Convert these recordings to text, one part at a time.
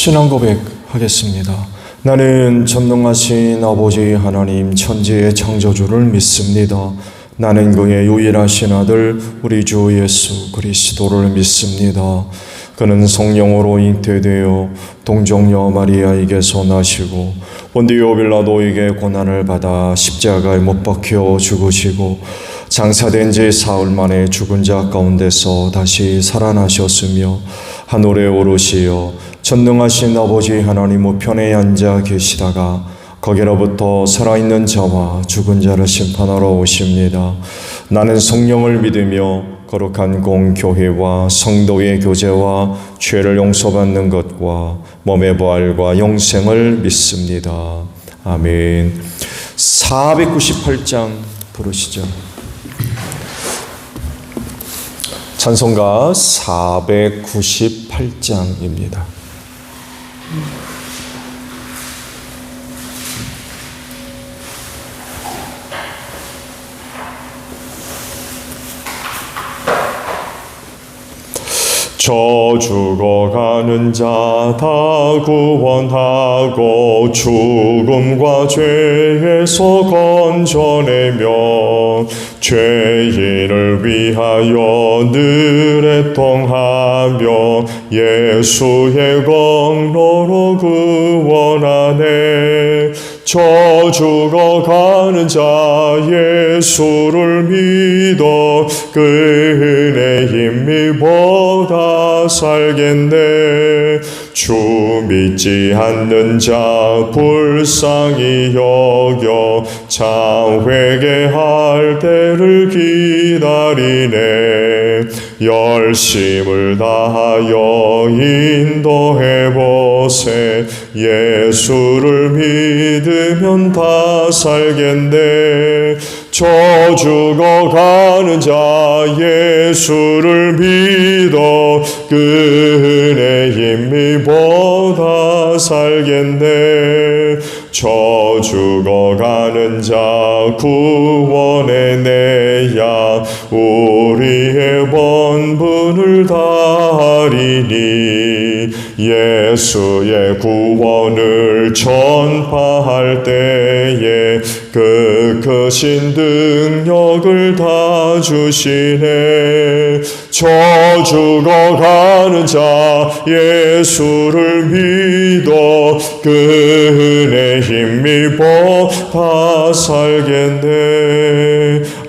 신앙 고백하겠습니다. 나는 전능하신 아버지 하나님 천지의 창조주를 믿습니다. 나는 그의 유일하신 아들 우리 주 예수 그리스도를 믿습니다. 그는 성령으로 잉태되어 동정녀 마리아에게서 나시고 본디오 빌라도에게 고난을 받아 십자가에 못 박혀 죽으시고 장사된 지 사흘 만에 죽은 자 가운데서 다시 살아나셨으며 하늘에 오르시어 전능하신 아버지 하나님 우편에 앉아 계시다가 거기로부터 살아있는 자와 죽은 자를 심판하러 오십니다. 나는 성령을 믿으며 거룩한 공교회와 성도의 교제와 죄를 용서받는 것과 몸의 부활과 영생을 믿습니다. 아멘. 498장 부르시죠. 찬송가 498장입니다. 저 죽어가는 자 다 구원하고 죽음과 죄에서 건져내며 죄인을 위하여 늘 애통하며 예수의 공로로 구원하네. 저 죽어가는 자 예수를 믿어 그 은혜 힘입어 살겠네. 주 믿지 않는 자 불쌍히 여겨 참 회개할 때를 기다리네. 열심을 다하여 인도해보세. 예수를 믿으면 다 살겠네. 저 죽어가는 자 예수를 믿어 그 은혜 힘입어 다 살겠네. 저 죽어가는 자 구원의 내야 우리의 번분을 다하리니. 예수의 구원을 전파할 때에 그 크신 능력을 다 주시네. 저 죽어가는 자 예수를 믿어 그 은혜 힘입어 다 살겠네.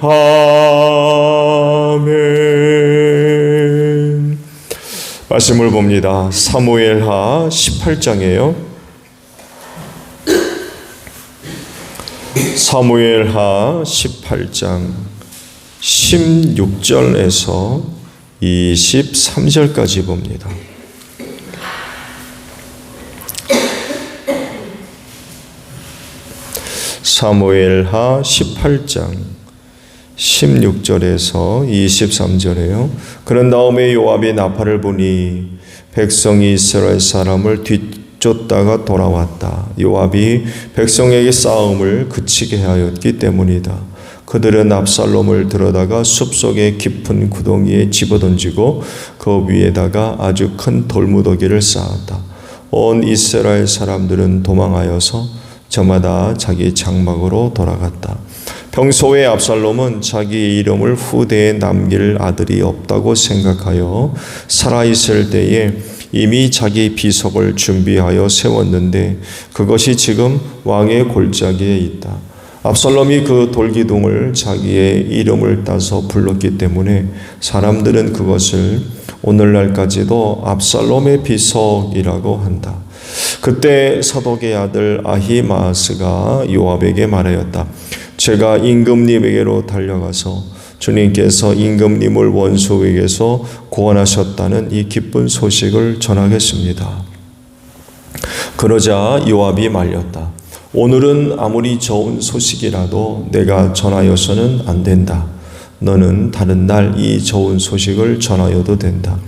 아멘. 말씀을 봅니다. 사무엘하 18장이에요. 사무엘하 18장 16절에서 23절까지 봅니다. 사무엘하 18장 16절에서 23절에요. 그런 다음에 요압이 나팔을 부니 백성이 이스라엘 사람을 뒤쫓다가 돌아왔다. 요압이 백성에게 싸움을 그치게 하였기 때문이다. 그들은 압살롬을 들어다가 숲속의 깊은 구덩이에 집어던지고 그 위에다가 아주 큰 돌무더기를 쌓았다. 온 이스라엘 사람들은 도망하여서 저마다 자기 장막으로 돌아갔다. 평소에 압살롬은 자기 이름을 후대에 남길 아들이 없다고 생각하여 살아있을 때에 이미 자기 비석을 준비하여 세웠는데 그것이 지금 왕의 골짜기에 있다. 압살롬이 그 돌기둥을 자기의 이름을 따서 불렀기 때문에 사람들은 그것을 오늘날까지도 압살롬의 비석이라고 한다. 그때 사독의 아들 아히마아스가 요압에게 말하였다. 제가 임금님에게로 달려가서 주님께서 임금님을 원수에게서 구원하셨다는 이 기쁜 소식을 전하겠습니다. 그러자 요압이 말렸다. 오늘은 아무리 좋은 소식이라도 내가 전하여서는 안 된다. 너는 다른 날 이 좋은 소식을 전하여도 된다.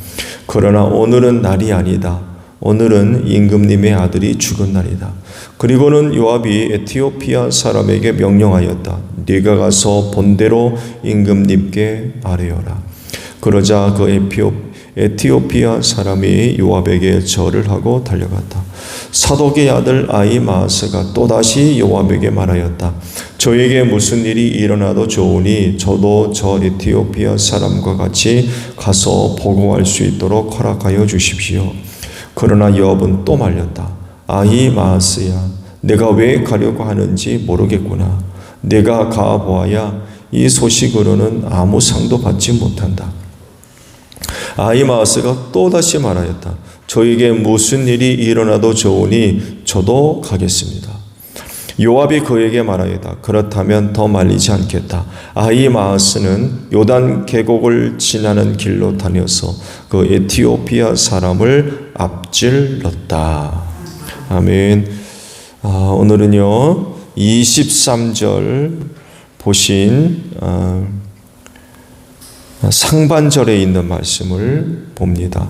그러나 오늘은 날이 아니다. 오늘은 임금님의 아들이 죽은 날이다. 그리고는 요압이 에티오피아 사람에게 명령하였다. 네가 가서 본대로 임금님께 아뢰어라. 그러자 그 에티오피아 사람이 요압에게 절을 하고 달려갔다. 사독의 아들 아히마아스가 또다시 요압에게 말하였다. 저에게 무슨 일이 일어나도 좋으니 저도 저 에티오피아 사람과 같이 가서 보고할 수 있도록 허락하여 주십시오. 그러나 요압은 또 말렸다. 아히마아스야, 내가 왜 가려고 하는지 모르겠구나. 내가 가보아야 이 소식으로는 아무 상도 받지 못한다. 아히마아스가 또다시 말하였다. 저에게 무슨 일이 일어나도 좋으니 저도 가겠습니다. 요압이 그에게 말하였다. 그렇다면 더 말리지 않겠다. 아히마아스는 요단 계곡을 지나는 길로 다녀서 그 에티오피아 사람을 앞질렀다. 아멘. 오늘은요 23절 보신 상반절에 있는 말씀을 봅니다.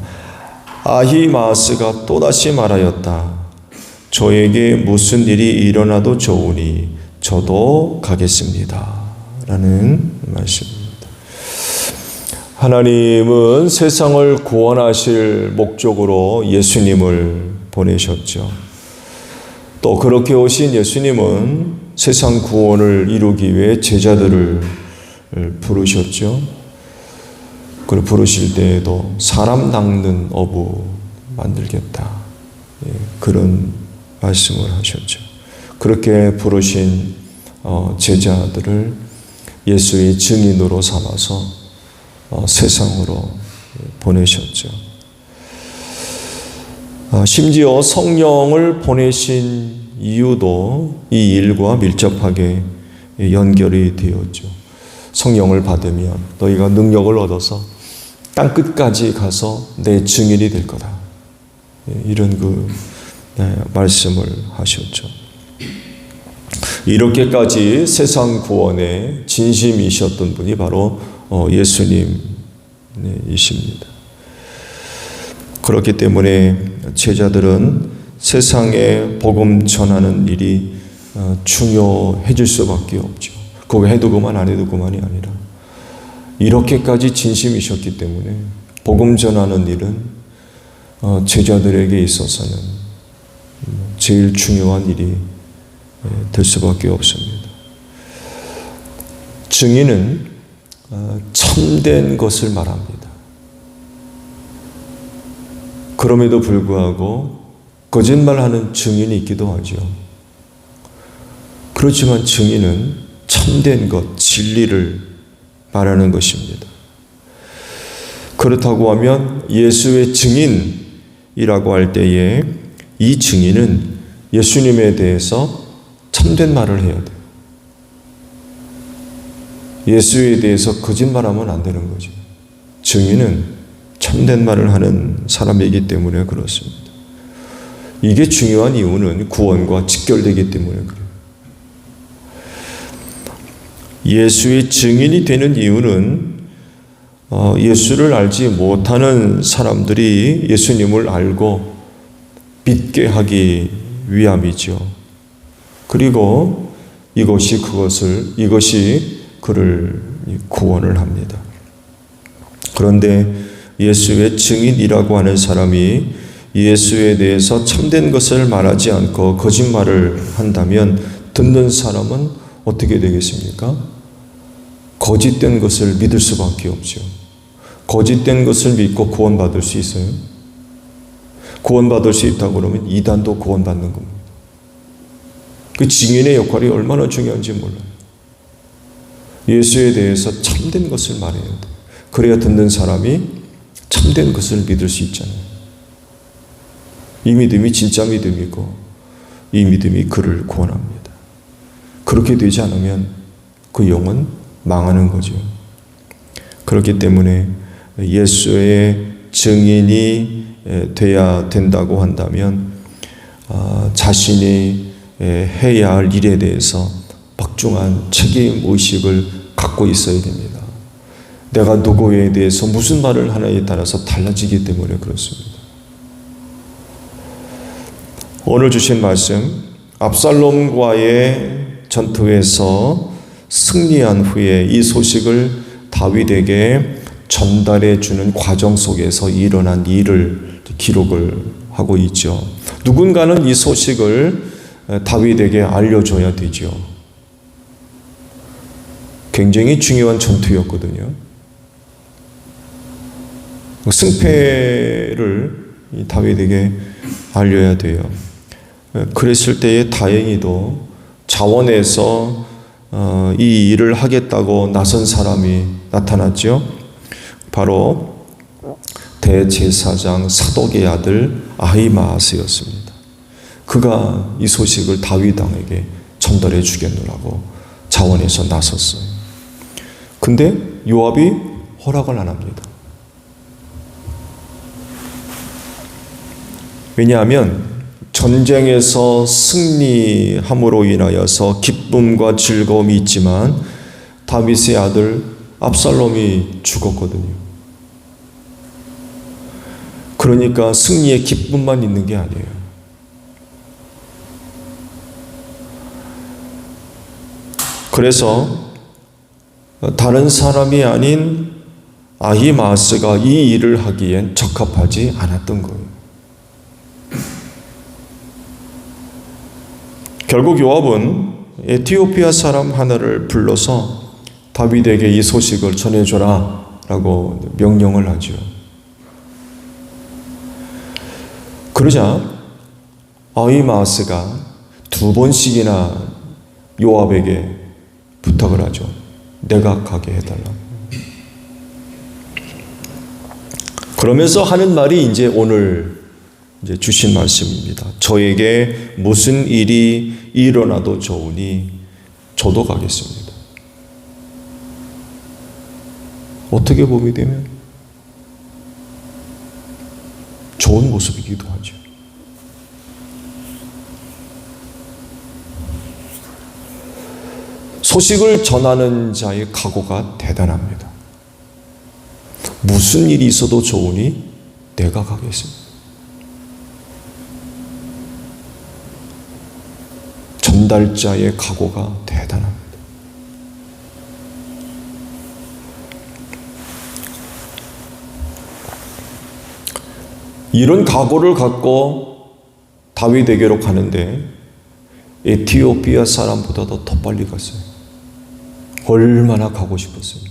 아히마아스가 또다시 말하였다. 저에게 무슨 일이 일어나도 좋으니 저도 가겠습니다. 라는 말씀입니다. 하나님은 세상을 구원하실 목적으로 예수님을 보내셨죠. 또 그렇게 오신 예수님은 세상 구원을 이루기 위해 제자들을 부르셨죠. 그리고 부르실 때에도 사람 낚는 어부 만들겠다. 그런 말씀을 하셨죠. 그렇게 부르신 제자들을 예수의 증인으로 삼아서 세상으로 보내셨죠. 심지어 성령을 보내신 이유도 이 일과 밀접하게 연결이 되었죠. 성령을 받으면 너희가 능력을 얻어서 땅 끝까지 가서 내 증인이 될 거다. 이런 말씀을 하셨죠. 이렇게까지 세상 구원에 진심이셨던 분이 바로 예수님이십니다. 그렇기 때문에 제자들은 세상에 복음 전하는 일이 중요해질 수밖에 없죠. 그거 해도 그만 안 해도 그만이 아니라 이렇게까지 진심이셨기 때문에 복음 전하는 일은 제자들에게 있어서는 제일 중요한 일이 될 수밖에 없습니다. 증인은 참된 것을 말합니다. 그럼에도 불구하고 거짓말하는 증인이 있기도 하죠. 그렇지만 증인은 참된 것, 진리를 말하는 것입니다. 그렇다고 하면 예수의 증인이라고 할 때에 이 증인은 예수님에 대해서 참된 말을 해야 돼요. 예수에 대해서 거짓말하면 안 되는 거죠. 증인은 참된 말을 하는 사람이기 때문에 그렇습니다. 이게 중요한 이유는 구원과 직결되기 때문에 그래요. 예수의 증인이 되는 이유는 예수를 알지 못하는 사람들이 예수님을 알고 믿게 하기 위함이죠. 그리고 이것이 그를 구원을 합니다. 그런데 예수의 증인이라고 하는 사람이 예수에 대해서 참된 것을 말하지 않고 거짓말을 한다면 듣는 사람은 어떻게 되겠습니까? 거짓된 것을 믿을 수밖에 없죠. 거짓된 것을 믿고 구원받을 수 있어요? 구원받을 수 있다고 그러면 이단도 구원받는 겁니다. 그 증인의 역할이 얼마나 중요한지 몰라요. 예수에 대해서 참된 것을 말해야 돼요. 그래야 듣는 사람이 참된 것을 믿을 수 있잖아요. 이 믿음이 진짜 믿음이고 이 믿음이 그를 구원합니다. 그렇게 되지 않으면 그 영은 망하는 거죠. 그렇기 때문에 예수의 증인이 돼야 된다고 한다면 자신이 해야 할 일에 대해서 박중한 책임의식을 갖고 있어야 됩니다. 내가 누구에 대해서 무슨 말을 하느냐에 따라서 달라지기 때문에 그렇습니다. 오늘 주신 말씀, 압살롬과의 전투에서 승리한 후에 이 소식을 다윗에게 전달해 주는 과정 속에서 일어난 일을 기록을 하고 있죠. 누군가는 이 소식을 다윗에게 알려줘야 되죠. 굉장히 중요한 전투였거든요. 승패를 다윗에게 알려야 돼요. 그랬을 때에 다행히도 자원에서 이 일을 하겠다고 나선 사람이 나타났죠. 바로 대제사장 사독의 아들 아히마아스였습니다. 그가 이 소식을 다윗 왕에게 전달해 주겠노라고 자원에서 나섰어요. 근데 요압이 허락을 안 합니다. 왜냐하면 전쟁에서 승리함으로 인하여서 기쁨과 즐거움이 있지만 다윗의 아들 압살롬이 죽었거든요. 그러니까 승리의 기쁨만 있는 게 아니에요. 그래서 다른 사람이 아닌 아히마아스가 이 일을 하기엔 적합하지 않았던 거예요. 결국 요압은 에티오피아 사람 하나를 불러서 다윗에게 이 소식을 전해줘라 라고 명령을 하죠. 그러자 아히마아스가 2번씩이나 요압에게 부탁을 하죠. 내가 가게 해달라고. 그러면서 하는 말이 이제 오늘 주신 말씀입니다. 저에게 무슨 일이 일어나도 좋으니 저도 가겠습니다. 어떻게 보게 되면 좋은 모습이기도 하죠. 소식을 전하는 자의 각오가 대단합니다. 무슨 일이 있어도 좋으니 내가 가겠습니다. 전달자의 각오가 대단합니다. 이런 각오를 갖고 다윗에게로 가는데 에티오피아 사람보다도 더 빨리 갔어요. 얼마나 가고 싶었어요.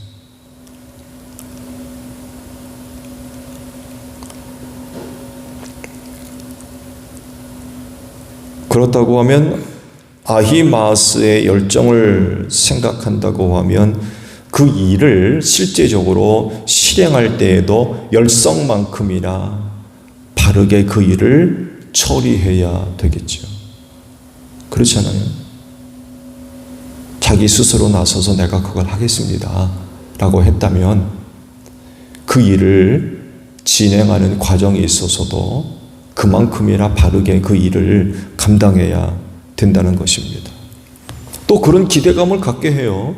그렇다고 하면 아히마아스의 열정을 생각한다고 하면 그 일을 실제적으로 실행할 때에도 열성만큼이나 바르게 그 일을 처리해야 되겠죠. 그렇잖아요. 자기 스스로 나서서 내가 그걸 하겠습니다 라고 했다면 그 일을 진행하는 과정에 있어서도 그만큼이나 바르게 그 일을 감당해야 된다는 것입니다. 또 그런 기대감을 갖게 해요.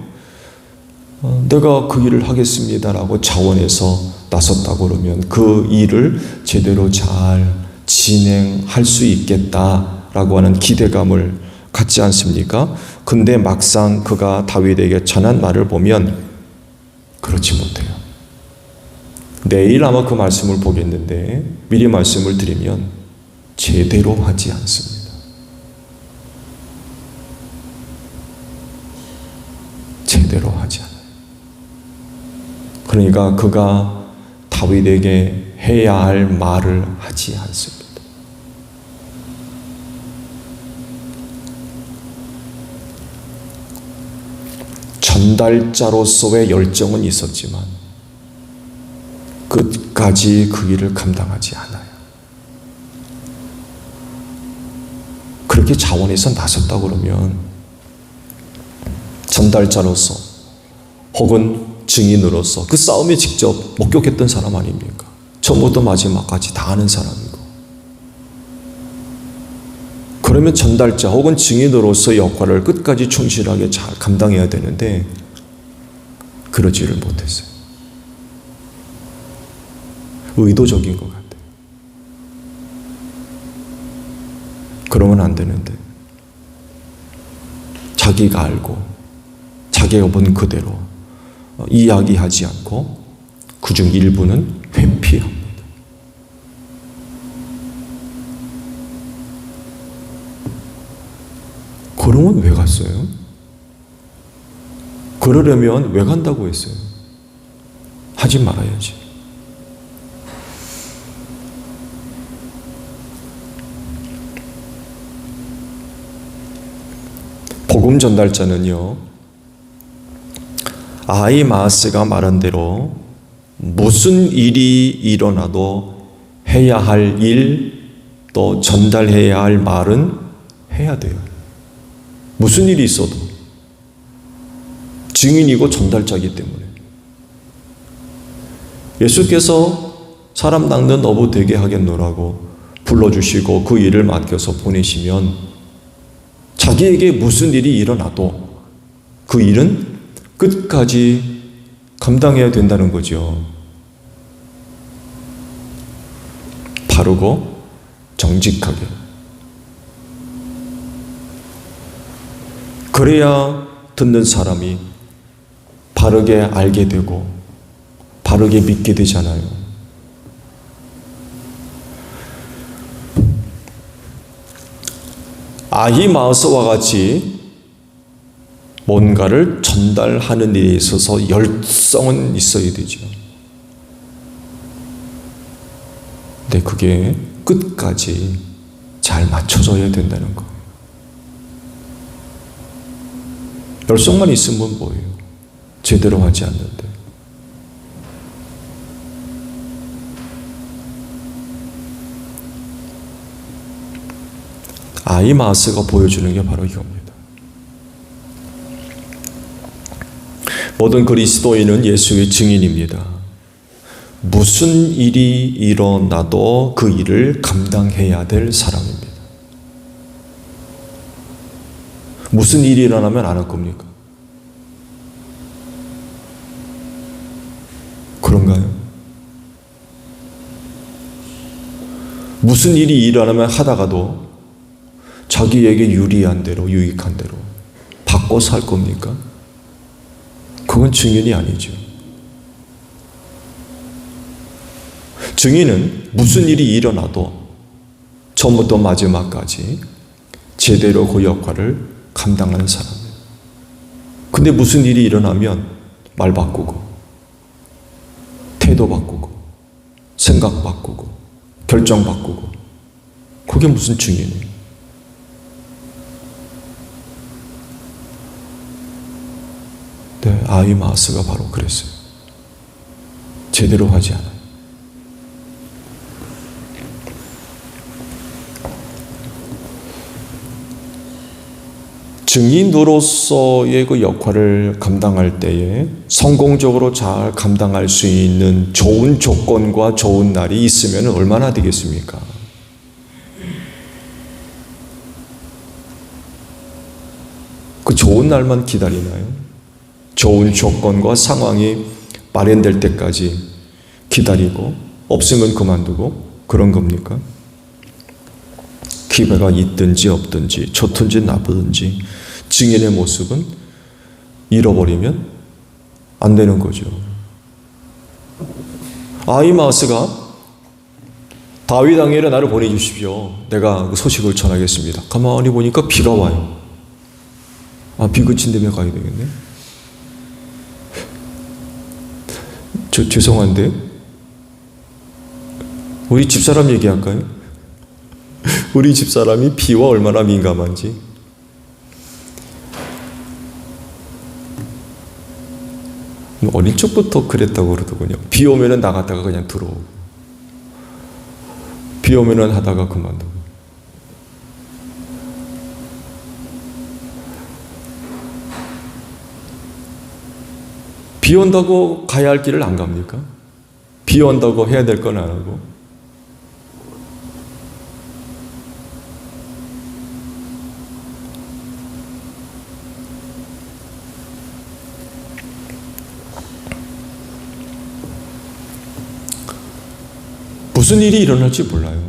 내가 그 일을 하겠습니다라고 자원해서 나섰다 그러면 그 일을 제대로 잘 진행할 수 있겠다라고 하는 기대감을 갖지 않습니까? 근데 막상 그가 다윗에게 전한 말을 보면 그렇지 못해요. 내일 아마 그 말씀을 보겠는데 미리 말씀을 드리면 제대로 하지 않습니다. 제대로 하지 않아요. 그러니까 그가 다윗에게 해야 할 말을 하지 않습니다. 전달자로서의 열정은 있었지만 끝까지 그 일을 감당하지 않아요. 그렇게 자원해서 나섰다 그러면 전달자로서 혹은 증인으로서 그 싸움에 직접 목격했던 사람 아닙니까? 처음부터 마지막까지 다 아는 사람이고. 그러면 전달자 혹은 증인으로서 역할을 끝까지 충실하게 잘 감당해야 되는데 그러지를 못했어요. 의도적인 것 같아요. 그러면 안 되는데 자기가 알고 자기가 본 그대로 이야기하지 않고 그중 일부는 회피합니다. 그러면 왜 갔어요? 그러려면 왜 간다고 했어요? 하지 말아야지. 복음 전달자는요, 아히마아스가 말한 대로 무슨 일이 일어나도 해야 할 일, 또 전달해야 할 말은 해야 돼요. 무슨 일이 있어도 증인이고 전달자이기 때문에. 예수께서 사람 낚는 어부 되게 하겠노라고 불러주시고 그 일을 맡겨서 보내시면 자기에게 무슨 일이 일어나도 그 일은 끝까지 감당해야 된다는 거죠. 바르고 정직하게. 그래야 듣는 사람이 바르게 알게 되고 바르게 믿게 되잖아요. 아히마아스와 같이 뭔가를 전달하는 일에 있어서 열성은 있어야 되죠. 근데 그게 끝까지 잘 맞춰져야 된다는 거. 열성만 있으면 뭐예요? 제대로 하지 않는데. 아히마아스가 보여주는 게 바로 이겁니다. 모든 그리스도인은 예수의 증인입니다. 무슨 일이 일어나도 그 일을 감당해야 될 사람입니다. 무슨 일이 일어나면 안 할 겁니까? 그런가요? 무슨 일이 일어나면 하다가도 자기에게 유리한 대로, 유익한 대로 바꿔 살 겁니까? 그건 증인이 아니죠. 증인은 무슨 일이 일어나도 처음부터 마지막까지 제대로 그 역할을 감당하는 사람이에요. 근데 무슨 일이 일어나면 말 바꾸고, 태도 바꾸고, 생각 바꾸고, 결정 바꾸고, 그게 무슨 증인이에요? 네, 아히마아스가 바로 그랬어요. 제대로 하지 않아요. 증인으로서의 그 역할을 감당할 때에 성공적으로 잘 감당할 수 있는 좋은 조건과 좋은 날이 있으면 얼마나 되겠습니까? 그 좋은 날만 기다리나요? 좋은 조건과 상황이 마련될 때까지 기다리고 없으면 그만두고 그런 겁니까? 기회가 있든지 없든지 좋든지 나쁘든지 증인의 모습은 잃어버리면 안 되는 거죠. 아히마아스가 다윗 왕에게 나를 보내주십시오. 내가 그 소식을 전하겠습니다. 가만히 보니까 비가 와요. 비 그친 데에 가야 되겠네. 죄송한데 우리 집사람 얘기할까요? 우리 집사람이 비와 얼마나 민감한지. 어린 적부터 그랬다고 그러더군요. 비 오면은 나갔다가 그냥 들어오고, 비 오면은 하다가 그만두고. 비 온다고 가야 할 길을 안 갑니까? 비 온다고 해야 될 건 안 하고. 무슨 일이 일어날지 몰라요.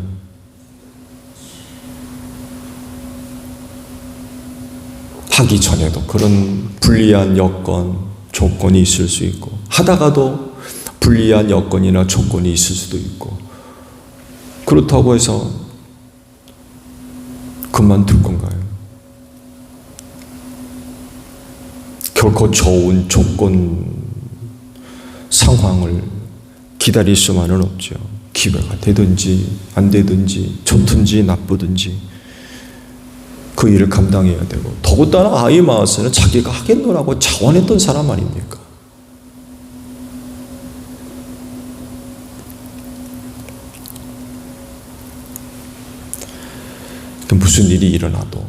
하기 전에도 그런 불리한 여건, 조건이 있을 수 있고, 하다가도 불리한 여건이나 조건이 있을 수도 있고, 그렇다고 해서 그만둘 건가요? 결코 좋은 조건, 상황을 기다릴 수만은 없죠. 기회가 되든지 안 되든지 좋든지 나쁘든지 그 일을 감당해야 되고, 더군다나 아히마아스는 자기가 하겠노라고 자원했던 사람 아닙니까? 무슨 일이 일어나도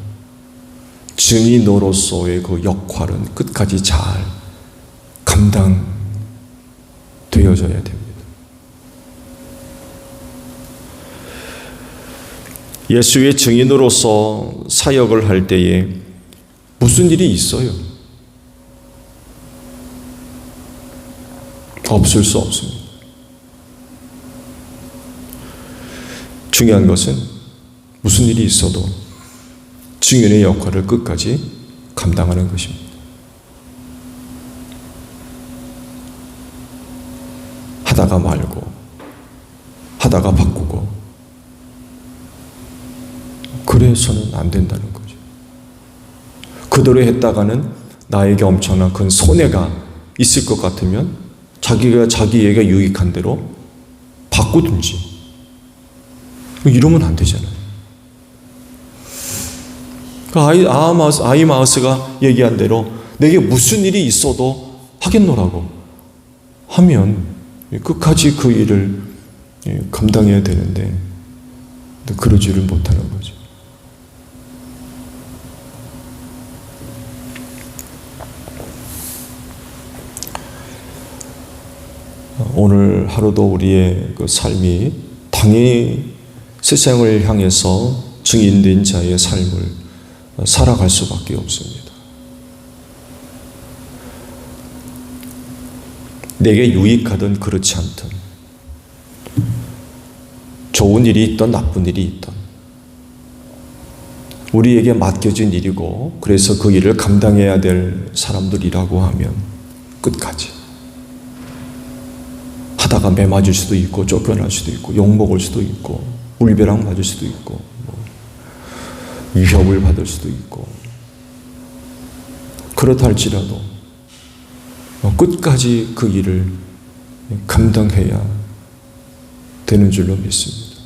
증인으로서의 그 역할은 끝까지 잘 감당되어져야 됩니다. 예수의 증인으로서 사역을 할 때에 무슨 일이 있어요? 없을 수 없습니다. 중요한 것은 무슨 일이 있어도 증인의 역할을 끝까지 감당하는 것입니다. 하다가 말고, 하다가 바꾸고, 그래서는 안 된다는 거죠. 그대로 했다가는 나에게 엄청난 큰 손해가 있을 것 같으면 자기가 자기에게 유익한 대로 바꾸든지, 이러면 안 되잖아요. 아히마아스가 얘기한 대로 내게 무슨 일이 있어도 하겠노라고 하면 끝까지 그 일을 감당해야 되는데 그러지를 못하는 거죠. 오늘 하루도 우리의 그 삶이 당연히 세상을 향해서 증인된 자의 삶을 살아갈 수밖에 없습니다. 내게 유익하든 그렇지 않든, 좋은 일이 있든 나쁜 일이 있든 우리에게 맡겨진 일이고, 그래서 그 일을 감당해야 될 사람들이라고 하면 끝까지 하다가 매 맞을 수도 있고, 쫓겨날 수도 있고, 욕먹을 수도 있고, 울벼락 맞을 수도 있고, 위협을 받을 수도 있고, 그렇다 할지라도 끝까지 그 일을 감당해야 되는 줄로 믿습니다.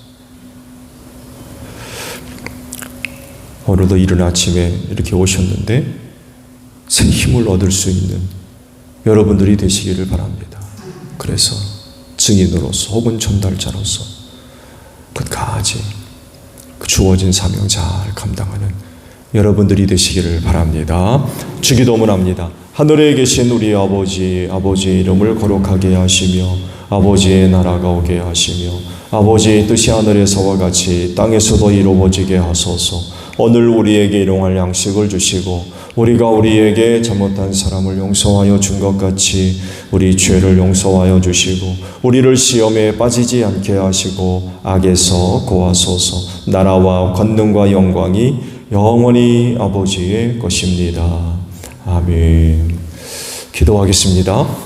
오늘도 이른 아침에 이렇게 오셨는데 새 힘을 얻을 수 있는 여러분들이 되시기를 바랍니다. 그래서 증인으로서 혹은 전달자로서 끝까지 그 주어진 사명 잘 감당하는 여러분들이 되시기를 바랍니다. 주기도문 합니다. 하늘에 계신 우리 아버지, 아버지의 이름을 거룩하게 하시며 아버지의 나라가 오게 하시며 아버지의 뜻이 하늘에서와 같이 땅에서도 이루어지게 하소서. 오늘 우리에게 일용할 양식을 주시고 우리가 우리에게 잘못한 사람을 용서하여 준 것 같이 우리 죄를 용서하여 주시고 우리를 시험에 빠지지 않게 하시고 악에서 구하소서. 나라와 권능과 영광이 영원히 아버지의 것입니다. 아멘. 기도하겠습니다.